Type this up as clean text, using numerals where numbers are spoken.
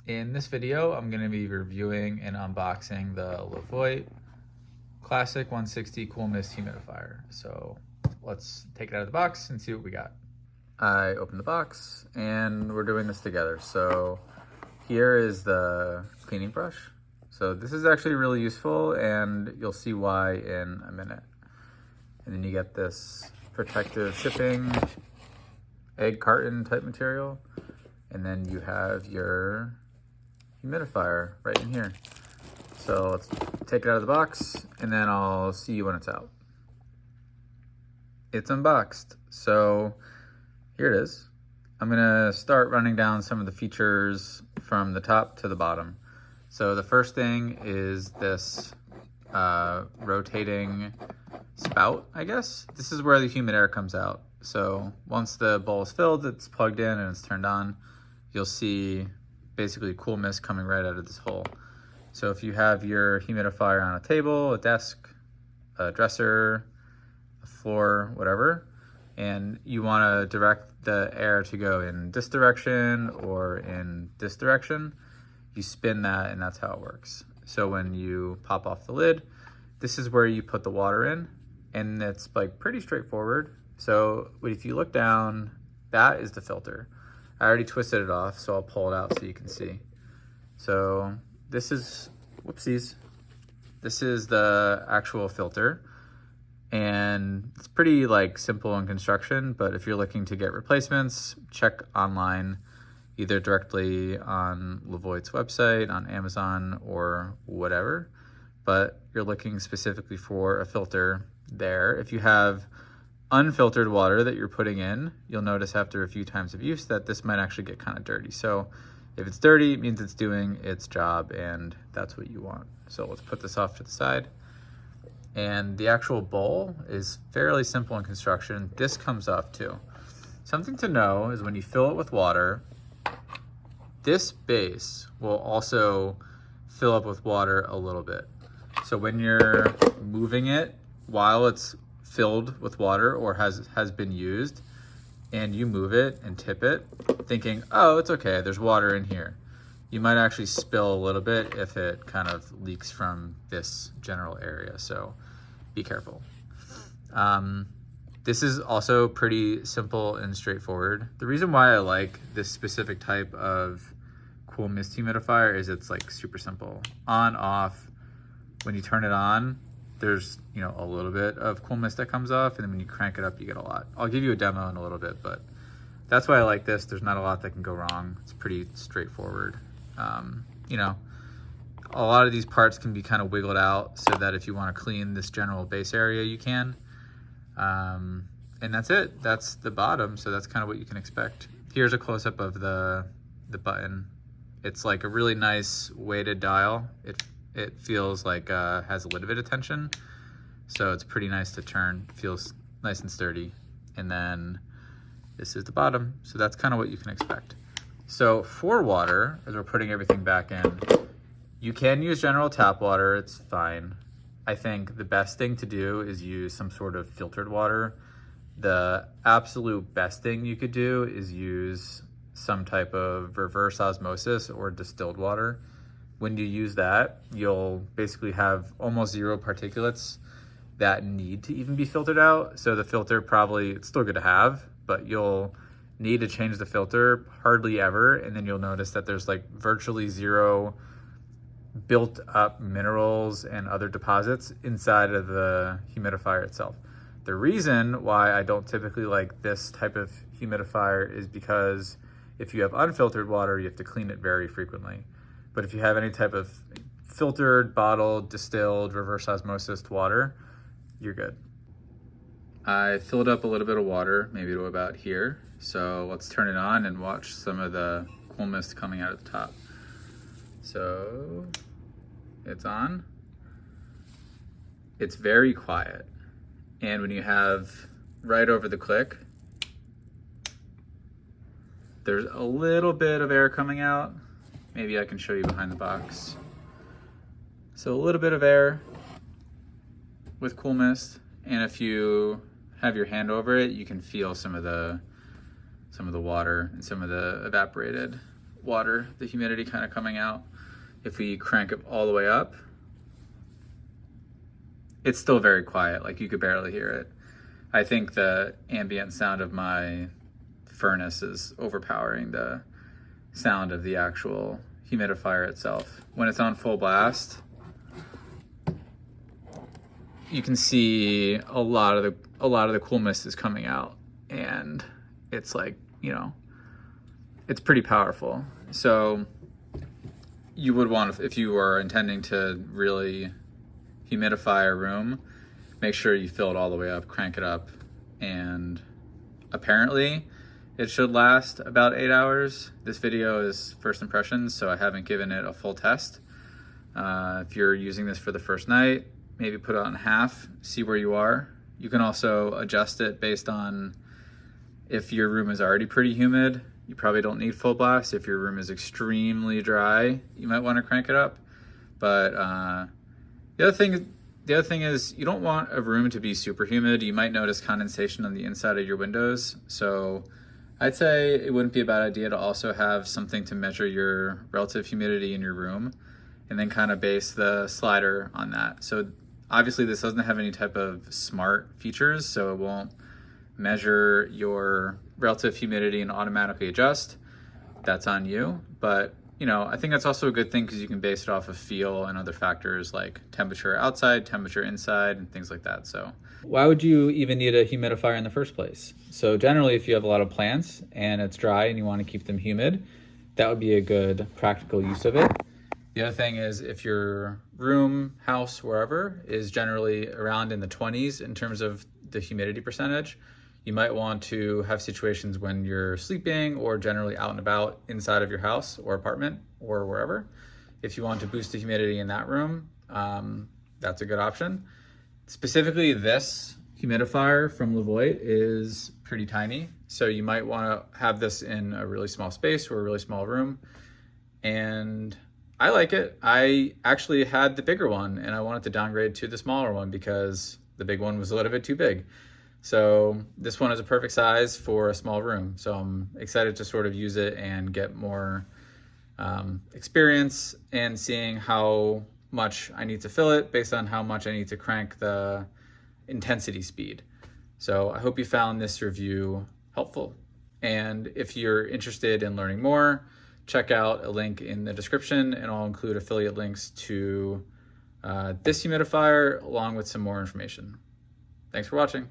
In this video, I'm going to be reviewing and unboxing the Levoit Classic 160 Cool Mist Humidifier. So let's take it out of the box and see what we got. I opened the box and we're doing this together. So here is the cleaning brush. So this is actually really useful and you'll see why in a minute. And then you get this protective shipping egg carton type material. And then you have your humidifier right in here. So let's take it out of the box and then I'll see you when it's out. It's unboxed. So here it is. I'm gonna start running down some of the features from the top to the bottom. So the first thing is this rotating spout, I guess. This is where the humid air comes out. So once the bowl is filled, it's plugged in and it's turned on, you'll see basically cool mist coming right out of this hole. So if you have your humidifier on a table, a desk, a dresser, a floor, whatever, and you want to direct the air to go in this direction or in this direction, you spin that and that's how it works. So when you pop off the lid, this is where you put the water in, and it's like pretty straightforward. So if you look down, that is the filter. I already twisted it off, so I'll pull it out so you can see. So this is, whoopsies, this is the actual filter. And it's pretty like simple in construction, but if you're looking to get replacements, check online, either directly on Levoit's website, on Amazon, or whatever. But you're looking specifically for a filter there. If you have unfiltered water that you're putting in, you'll notice after a few times of use that this might actually get kind of dirty. So if it's dirty, it means it's doing its job and that's what you want. So let's put this off to the side. And the actual bowl is fairly simple in construction. This comes off too. Something to know is when you fill it with water, this base will also fill up with water a little bit. So when you're moving it while it's filled with water or has been used, and you move it and tip it thinking, oh, it's okay, there's water in here, you might actually spill a little bit if it kind of leaks from this general area. So be careful. This is also pretty simple and straightforward. The reason why I like this specific type of cool mist humidifier is it's like super simple. On, off. When you turn it on, there's, you know, a little bit of cool mist that comes off, and then when you crank it up, you get a lot. I'll give you a demo in a little bit, but that's why I like this. There's not a lot that can go wrong. It's pretty straightforward. You know, a lot of these parts can be kind of wiggled out so that if you want to clean this general base area, you can. And that's it. That's the bottom, so that's kind of what you can expect. Here's a close-up of the button. It's like a really nice weighted dial. It feels like has a little bit of tension, so it's pretty nice to turn. Feels nice and sturdy. And then this is the bottom, so that's kind of what you can expect. So for water, as we're putting everything back in, you can use general tap water, it's fine. I think the best thing to do is use some sort of filtered water. The absolute best thing you could do is use some type of reverse osmosis or distilled water. When you use that, you'll basically have almost zero particulates that need to even be filtered out. So the filter probably, it's still good to have, but you'll need to change the filter hardly ever. And then you'll notice that there's like virtually zero built up minerals and other deposits inside of the humidifier itself. The reason why I don't typically like this type of humidifier is because if you have unfiltered water, you have to clean it very frequently. But if you have any type of filtered, bottled, distilled, reverse osmosis water, you're good. I filled up a little bit of water, maybe to about here. So let's turn it on and watch some of the cool mist coming out at the top. So it's on. It's very quiet. And when you have right over the click, there's a little bit of air coming out. Maybe I can show you behind the box. So a little bit of air with cool mist, and if you have your hand over it, you can feel some of the water and some of the evaporated water, the humidity kind of coming out. If we crank it all the way up, it's still very quiet, like you could barely hear it. I think the ambient sound of my furnace is overpowering the sound of the actual humidifier itself. When it's on full blast, you can see a lot of the cool mist is coming out, and it's like, you know, it's pretty powerful. So you would want, if you are intending to really humidify a room, make sure you fill it all the way up, crank it up, and apparently it should last about 8 hours. This video is first impressions, so I haven't given it a full test. If you're using this for the first night, maybe put it on half, see where you are. You can also adjust it based on if your room is already pretty humid, you probably don't need full blast. If your room is extremely dry, you might want to crank it up. But the other thing is you don't want a room to be super humid. You might notice condensation on the inside of your windows. So I'd say it wouldn't be a bad idea to also have something to measure your relative humidity in your room, and then kind of base the slider on that. So obviously this doesn't have any type of smart features, so it won't measure your relative humidity and automatically adjust. That's on you. But you know, I think that's also a good thing because you can base it off of feel and other factors like temperature outside, temperature inside, and things like that. So why would you even need a humidifier in the first place? So generally, if you have a lot of plants and it's dry and you want to keep them humid, that would be a good practical use of it. The other thing is if your room, house, wherever is generally around in the 20s in terms of the humidity percentage, you might want to have situations when you're sleeping or generally out and about inside of your house or apartment or wherever. If you want to boost the humidity in that room, that's a good option. Specifically, this humidifier from Levoit is pretty tiny. So you might want to have this in a really small space or a really small room. And I like it. I actually had the bigger one and I wanted to downgrade to the smaller one because the big one was a little bit too big. So this one is a perfect size for a small room. So I'm excited to sort of use it and get more experience and seeing how much I need to fill it based on how much I need to crank the intensity speed. So I hope you found this review helpful. And if you're interested in learning more, check out a link in the description and I'll include affiliate links to this humidifier along with some more information. Thanks for watching.